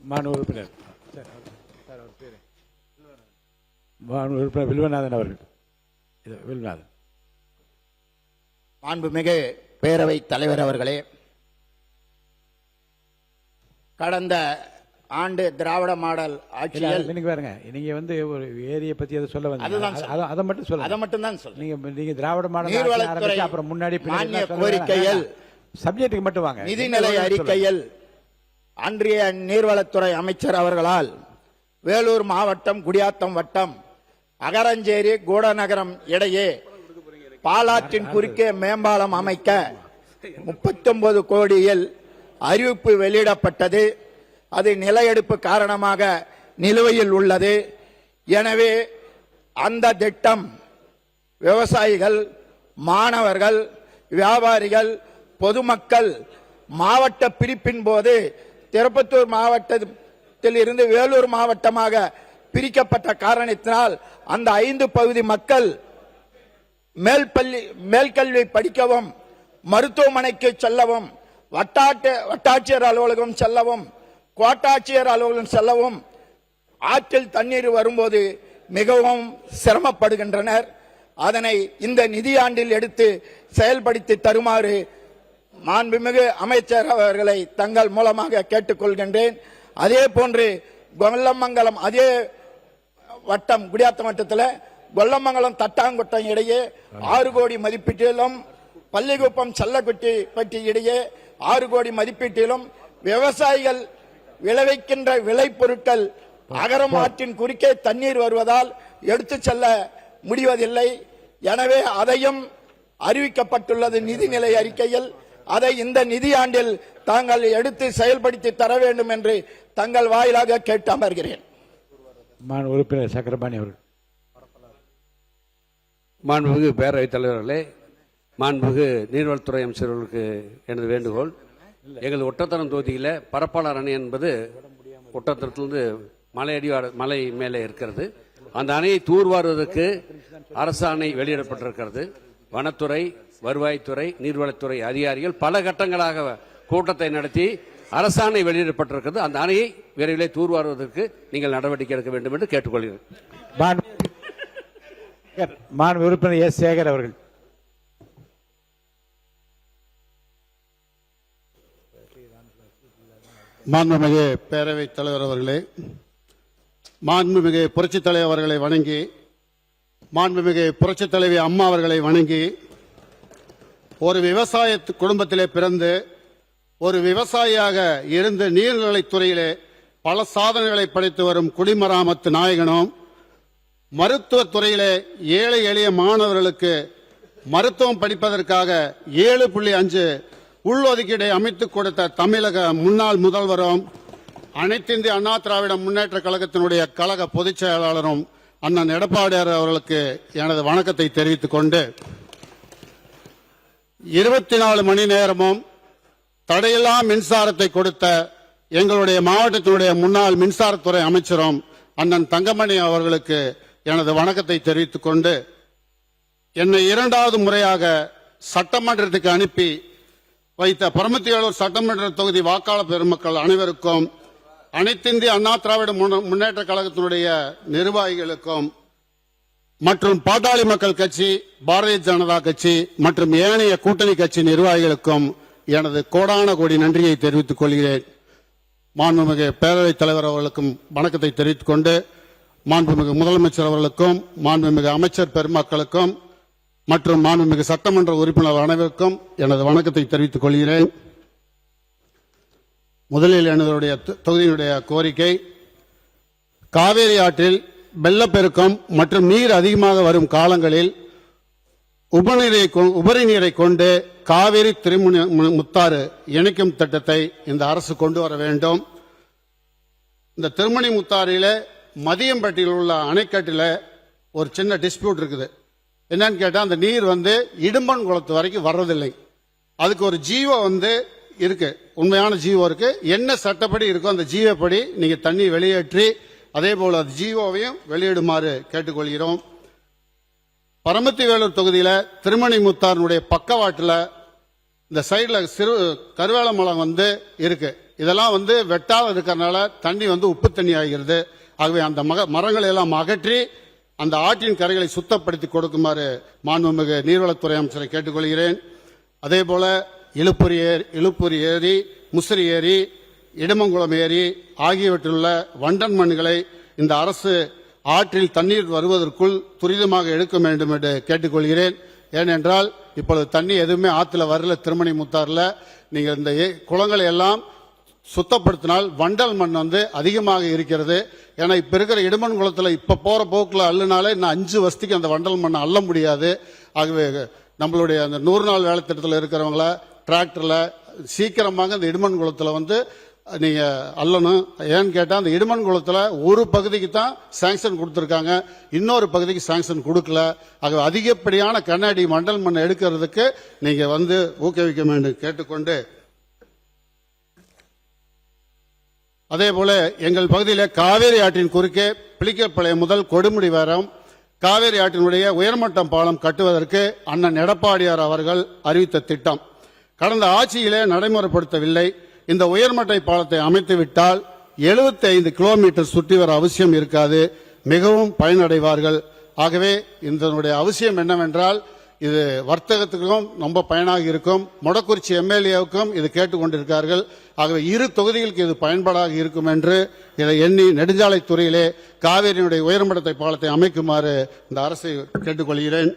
மாண்பு உறுப்பினர் மாண்பு உறுப்பினர் வில்வநாதன் அவர்கள். வில்வநாதன். மாண்புமிகு பேரவைத் தலைவர் அவர்களே, கடந்த ஆண்டு திராவிட மாடல் ஆட்சியில் பாருங்க, நீங்க வந்து ஒரு ஏரியை பத்தி அதை சொல்ல வந்து அதை மட்டும் சொல்லுங்க. அதை மட்டும் தான் சொல்லுங்க. நீங்க திராவிட மாடல் அப்புறம் முன்னாடி மானிய கோரிக்கையில் சப்ஜெக்ட்டுக்கு மட்டும் வாங்க. நிதிநிலை அறிக்கையில் அன்றைய நீர்வளத்துறை அமைச்சர் அவர்களால் வேலூர் மாவட்டம் குடியாத்தம் வட்டம் அகரஞ்சேரி கூடநகரம் இடையே பாலாற்றின் குறுக்கே மேம்பாலம் அமைக்க 39 கோடியில் அறிவிப்பு வெளியிடப்பட்டது. அது நிலையெடுப்பு காரணமாக நிலுவையில் உள்ளது. எனவே அந்த திட்டம் விவசாயிகள், மாணவர்கள், வியாபாரிகள், பொதுமக்கள் மாவட்ட பிரிப்பின் போது திருப்பத்தூர் மாவட்டத்தில் இருந்து வேலூர் மாவட்டமாக பிரிக்கப்பட்ட காரணத்தினால் அந்த 5 பகுதி மக்கள் மேல்கல்வி படிக்கவும், மருத்துவமனைக்கு செல்லவும், வட்டாட்சியர் அலுவலகம் செல்லவும், கோட்டாட்சியர் அலுவலகம் செல்லவும் ஆற்றில் தண்ணீர் வரும்போது மிகவும் சிரமப்படுகின்றனர். அதனை இந்த நிதியாண்டில் எடுத்து செயல்படுத்தி தருமாறு மாண்புமிகு அமைச்சர் அவர்களை தங்கள் மூலமாக கேட்டுக்கொள்கின்றேன். அதே போன்று கொல்லமங்கலம், அதே வட்டம் குடியாத்தம் வட்டத்தில் கொல்லமங்கலம் தட்டாங்குட்டம் இடையே 6 கோடி மதிப்பீட்டிலும், பள்ளிக்குப்பம் செல்லக்குட்டி இடையே 6 கோடி மதிப்பீட்டிலும் விவசாயிகள் விளைவிக்கின்ற விளைபொருட்கள் அகரம் ஆற்றின் குறுக்கே தண்ணீர் வருவதால் எடுத்து செல்ல முடிவதில்லை. எனவே அதையும் அறிவிக்கப்பட்டுள்ளது நிதிநிலை அறிக்கையில். அதை இந்த நிதியாண்டில் தாங்கள் எடுத்து செயல்படுத்தி தர வேண்டும் என்று தங்கள் வாயிலாக கேட்டு அமர்கிறேன். உறுப்பினர் சக்கரபாணி அவர்கள். மாண்புமிகு பேரவைத் தலைவர்களே, மாண்புமிகு நீர்வளத்துறை அமைச்சர்களுக்கு எனது வேண்டுகோள். எங்களது ஒட்டத்தரம் தொகுதியில் பரப்பாளர் அணை என்பது ஒட்டத்தரத்திலிருந்து மலை மேலே இருக்கிறது. அந்த அணையை தூர்வாருவதற்கு அரசாணை வெளியிடப்பட்டிருக்கிறது. வனத்துறை, வருவாய்த்துறை, நீர்வளத்துறை அதிகாரிகள் பல கட்டங்களாக கூட்டத்தை நடத்தி அரசாணை வெளியிடப்பட்டிருக்கிறது. அந்த அணையை விரைவிலே தூர்வாருவதற்கு நீங்கள் நடவடிக்கை எடுக்க வேண்டும் என்று கேட்டுக்கொள்கிறேன். மாண்பு உறுப்பினர் எஸ் சேகர் அவர்கள். மாண்புமிகு பேரவைத் தலைவர் அவர்களே, மாண்புமிகு புரட்சித் தலைவர் அவர்களை வணங்கி, மாண்புமிகு புரட்சித் தலைவி அம்மா அவர்களை வணங்கி, ஒரு விவசாய குடும்பத்திலே பிறந்து ஒரு விவசாயியாக இருந்து நீர்நிலைத்துறையிலே பல சாதனைகளை படைத்து வரும் குடிமராமத்து நாயகனும், மருத்துவத்துறையிலே ஏழை எளிய மாணவர்களுக்கு மருத்துவம் படிப்பதற்காக 7.5 உள்ஒதுக்கீடை அமைத்துக் கொடுத்த தமிழக முன்னாள் முதல்வரும், அனைத்திந்திய அண்ணா திராவிட முன்னேற்ற கழகத்தினுடைய கழக பொதுச் செயலாளரும் அண்ணன் எடப்பாடியார் அவர்களுக்கு எனது வணக்கத்தை தெரிவித்துக் கொண்டு, 24 மணி நேரமும் தடையில்லா மின்சாரத்தை கொடுத்த எங்களுடைய மாவட்டத்தினுடைய முன்னாள் மின்சாரத்துறை அமைச்சரும் அண்ணன் தங்கமணி அவர்களுக்கு எனது வணக்கத்தை தெரிவித்துக் கொண்டு, என்னை 2வது முறையாக சட்டமன்றத்துக்கு அனுப்பி வைத்த பரமத்திவேலூர் சட்டமன்ற தொகுதி வாக்காளர் பெருமக்கள் அனைவருக்கும், அனைத்திந்திய அண்ணா திராவிட முன்னேற்ற கழகத்தினுடைய நிர்வாகிகளுக்கும் மற்றும் பாட்டாளி மக்கள் கட்சி, பாரதிய ஜனதா கட்சி மற்றும் ஏனைய கூட்டணி கட்சி நிர்வாகிகளுக்கும் எனது கோடான கோடி நன்றியை தெரிவித்துக் கொள்கிறேன். மாண்புமிகு பேரவைத் தலைவர் அவர்களுக்கும் வணக்கத்தை தெரிவித்துக் கொண்டு, மாண்புமிகு முதலமைச்சர் அவர்களுக்கும், மாண்புமிகு அமைச்சர் பெருமக்களுக்கும் மற்றும் மாண்புமிகு சட்டமன்ற உறுப்பினர் அனைவருக்கும் எனது வணக்கத்தை தெரிவித்துக் கொள்கிறேன். முதலில் எனது தொகுதியினுடைய கோரிக்கை, காவேரி ஆற்றில் வெள்ளப்பெருக்கம் மற்றும் நீர் அதிகமாக வரும் காலங்களில் உபரி நீரை கொண்டு காவேரி திருமணிமுத்தாறு இணைக்கும் திட்டத்தை இந்த அரசு கொண்டு வர வேண்டும். இந்த திருமணிமுத்தாறில மதியம்பட்டியில் உள்ள அணைக்கட்டில் ஒரு சின்ன டிஸ்பியூட் இருக்குது. என்னன்னு கேட்டா, அந்த நீர் இடும்பன் குளத்து வரைக்கும் வர்றதில்லை. அதுக்கு ஒரு ஜீவோ இருக்கு, உண்மையான ஜீவோ இருக்கு. என்ன சட்டப்படி இருக்கோ அந்த ஜீவப்படி நீங்க தண்ணி வெளியேற்றி அதே போல அது ஜீவோவையும் வெளியிடுமாறு கேட்டுக்கொள்கிறோம். பரமத்திவேலூர் தொகுதியில திருமணிமுத்தாறுடைய பக்கவாட்டில் இந்த சைடில் சிறு கருவேல மலம் இருக்கு. இதெல்லாம் வெட்டாத இருக்கிறதுனால தண்ணி உப்பு தண்ணி ஆகிறது. ஆகவே அந்த மரங்களை எல்லாம் அகற்றி அந்த ஆற்றின் கரைகளை சுத்தப்படுத்தி கொடுக்குமாறு மாண்புமிகு நீர்வளத்துறை அமைச்சரை கேட்டுக்கொள்கிறேன். அதே போல இழுப்பூரி ஏரி, முசிறி ஏரி, இடுமங்குளம் ஏரி ஆகியவற்றிலுள்ள வண்டன் மண்களை இந்த அரசு ஆற்றில் தண்ணீர் வருவதற்குள் துரிதமாக எடுக்க வேண்டும் என்று கேட்டுக்கொள்கிறேன். ஏனென்றால் இப்பொழுது தண்ணி எதுவுமே ஆற்றுல வரல, திருமணி முத்தாறுல. நீங்கள் இந்த குளங்களை எல்லாம் சுத்தப்படுத்தினால் வண்டல் மண் அதிகமாக இருக்கிறது. ஏன்னா இப்ப இருக்கிற இடுமன் குளத்துல இப்ப போற போக்குல அள்ளுனாலே இன்னும் 5 வருஷத்துக்கு அந்த வண்டல் மண்ணை அள்ள முடியாது. ஆகவே நம்மளுடைய அந்த 100 நாள் வேலை திட்டத்தில் இருக்கிறவங்கள டிராக்டர்ல சீக்கிரமாக அந்த இடுமன் குளத்துல நீங்க அள்ளணும். ஏன்னு கேட்டா அந்த இடுமன் குளத்துல ஒரு பகுதிக்கு தான் சாங்ஷன் கொடுத்திருக்காங்க, இன்னொரு பகுதிக்கு சாங்ஷன் கொடுக்கல. ஆகவே அதிகப்படியான கண்ணாடி மண்டல் மண்ணை எடுக்கிறதுக்கு நீங்க ஊக்குவிக்க வேண்டும் கேட்டுக்கொண்டு, அதே போல எங்கள் பகுதியில் காவேரி ஆற்றின் குறுக்கே பிளிக்கப்பாளையம் முதல் கொடுமுடி வரம் காவேரி ஆற்றினுடைய உயர்மட்ட பாலம் கட்டுவதற்கு அண்ணன் எடப்பாடியார் அவர்கள் அறிவித்த திட்டம் கடந்த ஆட்சியிலே நடைமுறைப்படுத்தவில்லை. இந்த உயர்மட்ட பாலத்தை அமைத்துவிட்டால் 75 கிலோமீட்டர் சுற்றி வர அவசியம் இருக்காது, மிகவும் பயனடைவார்கள். ஆகவே இதனுடைய அவசியம் என்னவென்றால் இது வர்த்தகத்துக்கும் ரொம்ப பயனாக இருக்கும். மொடக்குறிச்சி எம்எல்ஏவுக்கும் இது கேட்டுக்கொண்டிருக்கிறார்கள். ஆகவே 2 தொகுதிகளுக்கு இது பயன்பாடாக இருக்கும் என்று இதை எண்ணி நெடுஞ்சாலைத்துறையிலே காவேரியினுடைய உயர்மட்ட பாலத்தை அமைக்குமாறு இந்த அரசை கேட்டுக்கொள்கிறேன்.